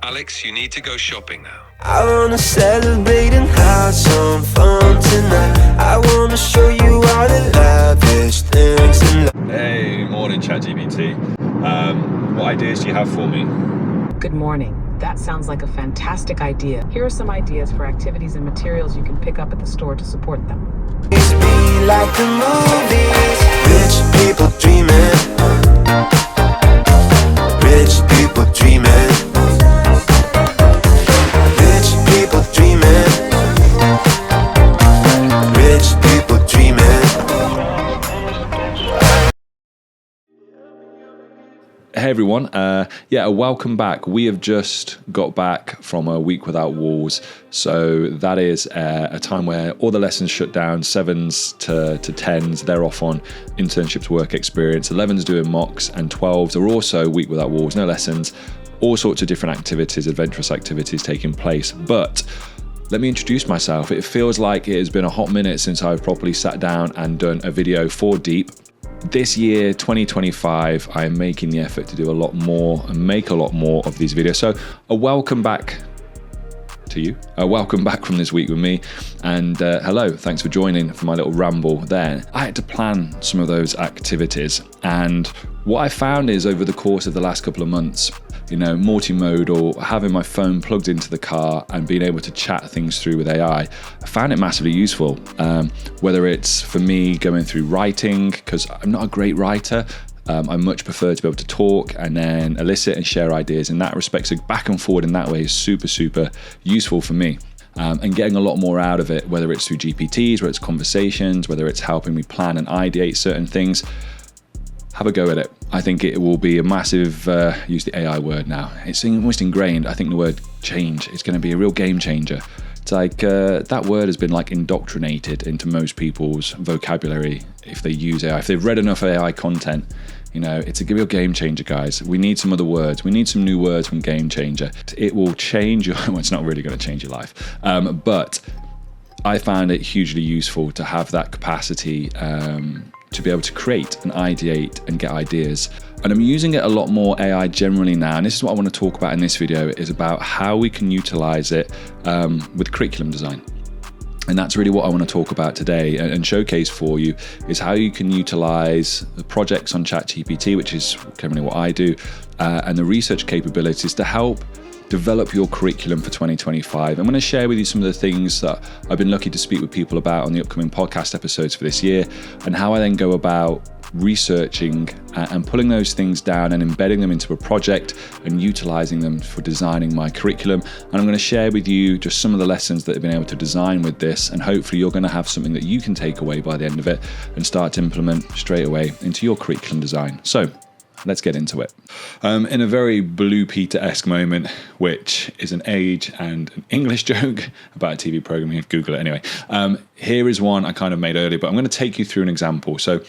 Alex, you need to go shopping now. I wanna celebrate and have some fun tonight. I wanna show you all the lavish things in life. Hey, morning ChatGPT. What ideas do you have for me? Good morning. That sounds like a fantastic idea. Here are some ideas for activities and materials you can pick up at the store to support them. It's be like the movies. Rich people dreaming. Rich people dreaming. Rich people dreaming. Rich people dreaming. Hey everyone, welcome back. We have just got back from a week without walls, so that is a time where all the lessons shut down. 7s to 10s, they're off on internships, work experience. 11s doing mocks, and 12s are also week without walls, no lessons, all sorts of different activities, adventurous activities taking place. But let me introduce myself. It feels like it has been a hot minute since I've properly sat down and done a video for Deep. This year, 2025, I am making the effort to do a lot more and make a lot more of these videos. So a welcome back to you. A welcome back from this week with me. And hello, thanks for joining for my little ramble there. I had to plan some of those activities. And what I found is over the course of the last couple of months, multimodal, having my phone plugged into the car and being able to chat things through with AI, I found it massively useful. Whether it's for me going through writing, because I'm not a great writer, I much prefer to be able to talk and then elicit and share ideas in that respect. So back and forward in that way is super, super useful for me. And getting a lot more out of it, whether it's through GPTs, whether it's conversations, whether it's helping me plan and ideate certain things. Have a go at it. I think it will be a massive, use the AI word now. It's almost ingrained. I think the word change is going to be a real game changer. It's like that word has been like indoctrinated into most people's vocabulary if they use AI. If they've read enough AI content, it's a real game changer, guys. We need some other words. We need some new words from game changer. It will change your, well, it's not really going to change your life. But I found it hugely useful to have that capacity to be able to create and ideate and get ideas. And I'm using it a lot more AI generally now. And this is what I want to talk about in this video, is about how we can utilize it with curriculum design. And that's really what I want to talk about today and showcase for you, is how you can utilize the projects on ChatGPT, which is currently what I do, and the research capabilities to help develop your curriculum for 2025. I'm going to share with you some of the things that I've been lucky to speak with people about on the upcoming podcast episodes for this year, and how I then go about researching and pulling those things down and embedding them into a project and utilizing them for designing my curriculum. And I'm going to share with you just some of the lessons that I've been able to design with this, and hopefully you're going to have something that you can take away by the end of it and start to implement straight away into your curriculum design. So let's get into it. In a very Blue Peter-esque moment, which is an age and an English joke about a TV program, you have to Google it anyway. Here is one I kind of made earlier, but I'm going to take you through an example. So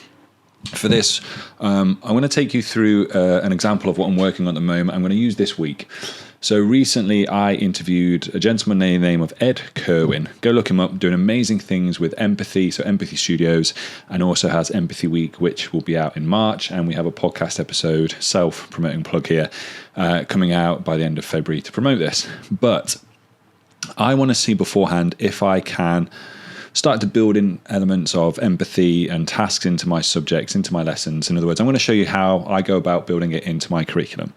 for this, I'm going to take you through an example of what I'm working on at the moment. I'm going to use this week. So recently I interviewed a gentleman named the name of Ed Kerwin. Go look him up, doing amazing things with Empathy, so Empathy Studios, and also has Empathy Week, which will be out in March. And we have a podcast episode, self-promoting plug here, coming out by the end of February to promote this. But I want to see beforehand if I can start to build in elements of empathy and tasks into my subjects, into my lessons. In other words, I'm going to show you how I go about building it into my curriculum.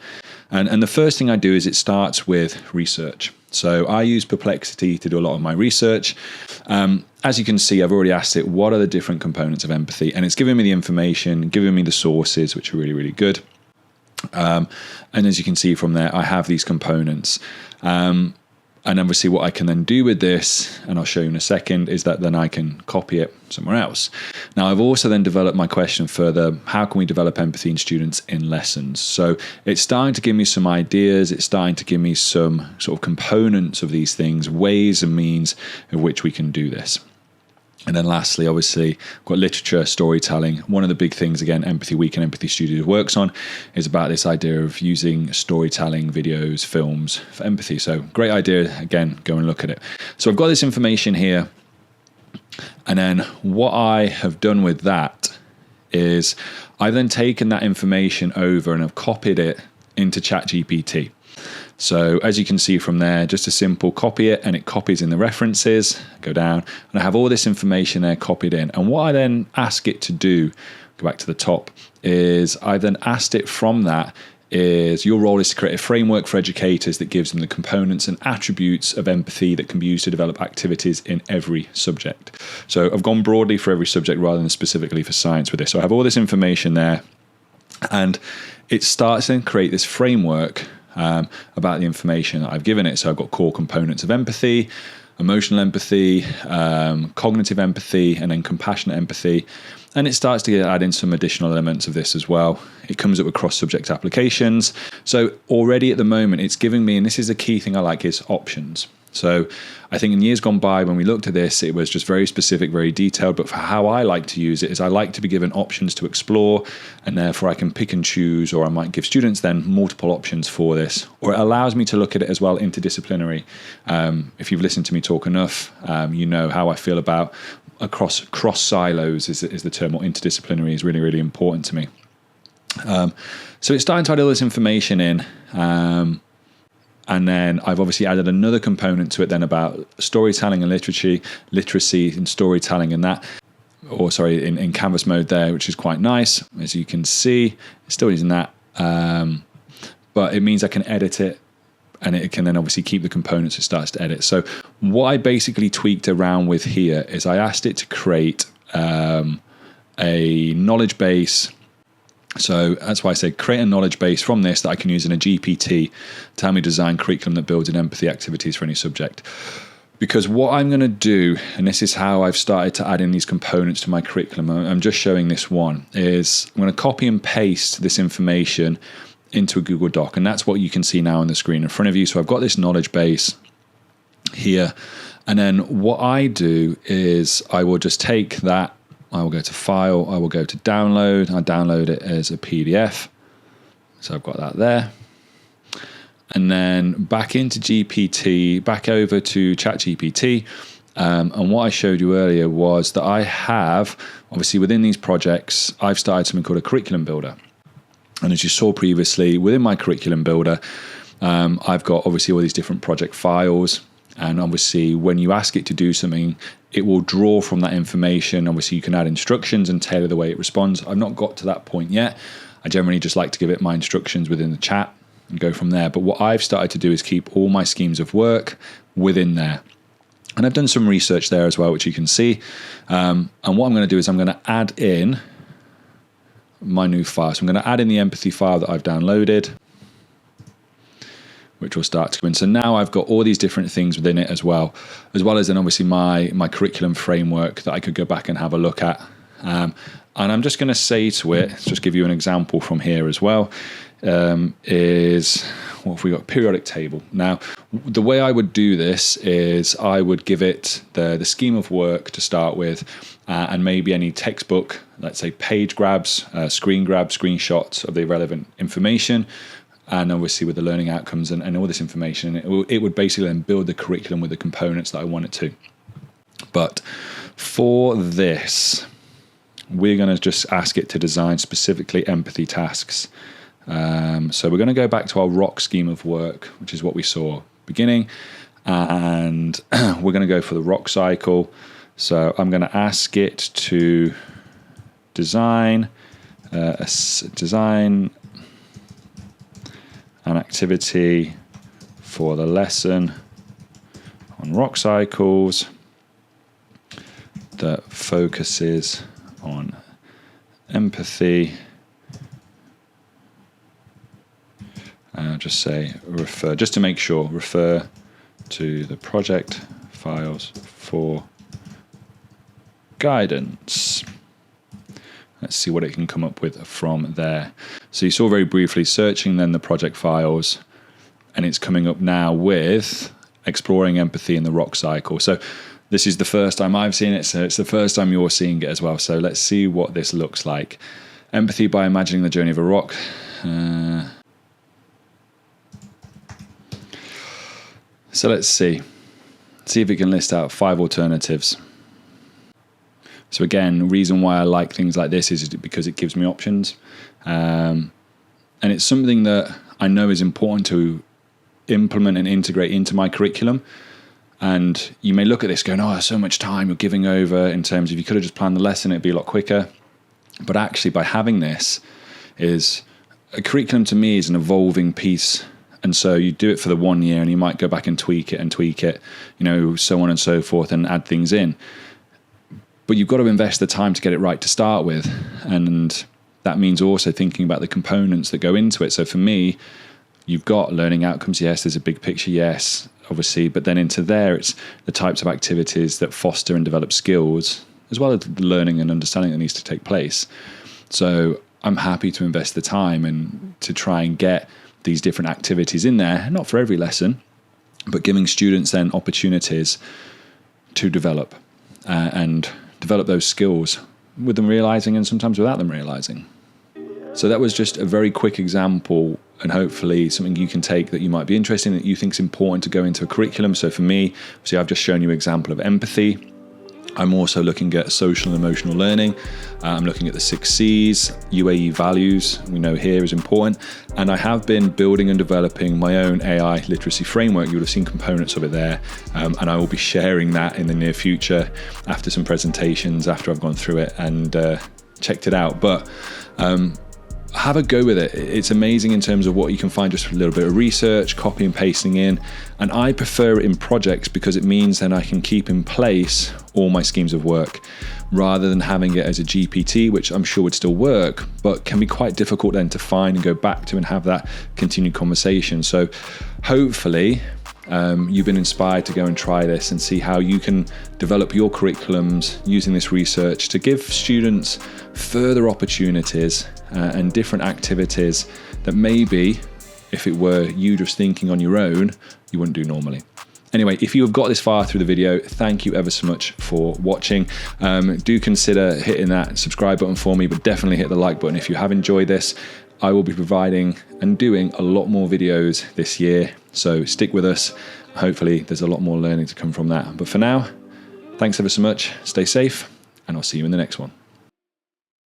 And the first thing I do is it starts with research. So I use Perplexity to do a lot of my research. As you can see, I've already asked it, what are the different components of empathy? And it's giving me the information, giving me the sources, which are really, really good. And as you can see from there, I have these components. And obviously what I can then do with this, and I'll show you in a second, is that then I can copy it somewhere else. Now, I've also then developed my question further, how can we develop empathy in students in lessons? So it's starting to give me some ideas, it's starting to give me some sort of components of these things, ways and means in which we can do this. And then lastly, obviously, we've got literature, storytelling. One of the big things, again, Empathy Week and Empathy Studios works on is about this idea of using storytelling, videos, films for empathy. So great idea. Again, go and look at it. So I've got this information here. And then what I have done with that is I've then taken that information over and I've copied it into ChatGPT. So as you can see from there, just a simple copy it, and it copies in the references, go down, and I have all this information there copied in. And what I then ask it to do, go back to the top, is I then asked it from that is your role is to create a framework for educators that gives them the components and attributes of empathy that can be used to develop activities in every subject. So I've gone broadly for every subject rather than specifically for science with this. So I have all this information there, and it starts to create this framework about the information that I've given it. So I've got core components of empathy, emotional empathy, cognitive empathy, and then compassionate empathy. And it starts to add in some additional elements of this as well. It comes up with cross-subject applications. So already at the moment, it's giving me, and this is the key thing I like, is options. So I think in years gone by, when we looked at this, it was just very specific, very detailed. But for how I like to use it is I like to be given options to explore, and therefore I can pick and choose, or I might give students then multiple options for this. Or it allows me to look at it as well interdisciplinary. If you've listened to me talk enough, you know how I feel about across cross silos is the term, or interdisciplinary is really, really important to me. So it's starting to add all this information in. And then I've obviously added another component to it then about storytelling and literacy and storytelling and that, or sorry, in canvas mode there, which is quite nice. As you can see, it's still using that. But it means I can edit it, and it can then obviously keep the components it starts to edit. So what I basically tweaked around with here is I asked it to create a knowledge base. So that's why I say create a knowledge base from this that I can use in a GPT to help me design curriculum that builds in empathy activities for any subject. Because what I'm going to do, and this is how I've started to add in these components to my curriculum, I'm just showing this one, is I'm going to copy and paste this information into a Google Doc. And that's what you can see now on the screen in front of you. So I've got this knowledge base here. And then what I do is I will just take that, I will go to File, I will go to Download, I download it as a PDF. So I've got that there. And then back into GPT, back over to ChatGPT. And what I showed you earlier was that I have, obviously within these projects, I've started something called a curriculum builder. And as you saw previously, within my curriculum builder, I've got obviously all these different project files. And obviously when you ask it to do something, it will draw from that information. Obviously you can add instructions and tailor the way it responds. I've not got to that point yet. I generally just like to give it my instructions within the chat and go from there. But what I've started to do is keep all my schemes of work within there. And I've done some research there as well, which you can see. And what I'm going to do is I'm going to add in my new file. So I'm going to add in the empathy file that I've downloaded, which will start to come in. So now I've got all these different things within it as well as then obviously my curriculum framework that I could go back and have a look at. And I'm just going to say to it, let's just give you an example from here as well, is what have we got? Periodic table. Now, the way I would do this is I would give it the scheme of work to start with, and maybe any textbook, let's say page grabs, screen grabs, screenshots of the relevant information, and obviously with the learning outcomes and all this information. It would basically then build the curriculum with the components that I want it to. But for this, we're going to just ask it to design specifically empathy tasks. So we're going to go back to our rock scheme of work, which is what we saw beginning, and we're going to go for the rock cycle. So I'm going to ask it to design an activity for the lesson on rock cycles that focuses on empathy. Just say refer, just to make sure, refer to the project files for guidance. Let's see what it can come up with from there. So you saw very briefly searching then the project files, and it's coming up now with exploring empathy in the rock cycle. So this is the first time I've seen it, so it's the first time you're seeing it as well. So let's see what this looks like. Empathy by imagining the journey of a rock. So let's see if it can list out 5 alternatives. So again, reason why I like things like this is because it gives me options. And it's something that I know is important to implement and integrate into my curriculum. And you may look at this going, oh, so much time you're giving over, in terms of you could have just planned the lesson, it'd be a lot quicker. But actually, by having this, is a curriculum to me is an evolving piece. And so you do it for the 1 year and you might go back and tweak it, so on and so forth, and add things in. But you've got to invest the time to get it right to start with. And that means also thinking about the components that go into it. So for me, you've got learning outcomes, yes, there's a big picture, yes, obviously, but then into there, it's the types of activities that foster and develop skills, as well as the learning and understanding that needs to take place. So I'm happy to invest the time and to try and get these different activities in there, not for every lesson, but giving students then opportunities to develop and develop those skills with them realizing, and sometimes without them realizing. So that was just a very quick example, and hopefully something you can take that you might be interested in, that you think is important to go into a curriculum. So for me, obviously I've just shown you an example of empathy. I'm also looking at social and emotional learning. I'm looking at the 6 C's, UAE values, we know here is important. And I have been building and developing my own AI literacy framework. You would have seen components of it there. And I will be sharing that in the near future after some presentations, after I've gone through it and checked it out. But have a go with it. It's amazing in terms of what you can find, just a little bit of research, copy and pasting in. And I prefer it in projects because it means then I can keep in place all my schemes of work, rather than having it as a GPT, which I'm sure would still work, but can be quite difficult then to find and go back to and have that continued conversation. So hopefully you've been inspired to go and try this and see how you can develop your curriculums using this research to give students further opportunities and different activities that maybe, if it were you just thinking on your own, you wouldn't do normally. Anyway, if you have got this far through the video, thank you ever so much for watching. Do consider hitting that subscribe button for me, but definitely hit the like button if you have enjoyed this. I will be providing and doing a lot more videos this year, so stick with us. Hopefully there's a lot more learning to come from that. But for now, thanks ever so much, stay safe, and I'll see you in the next one.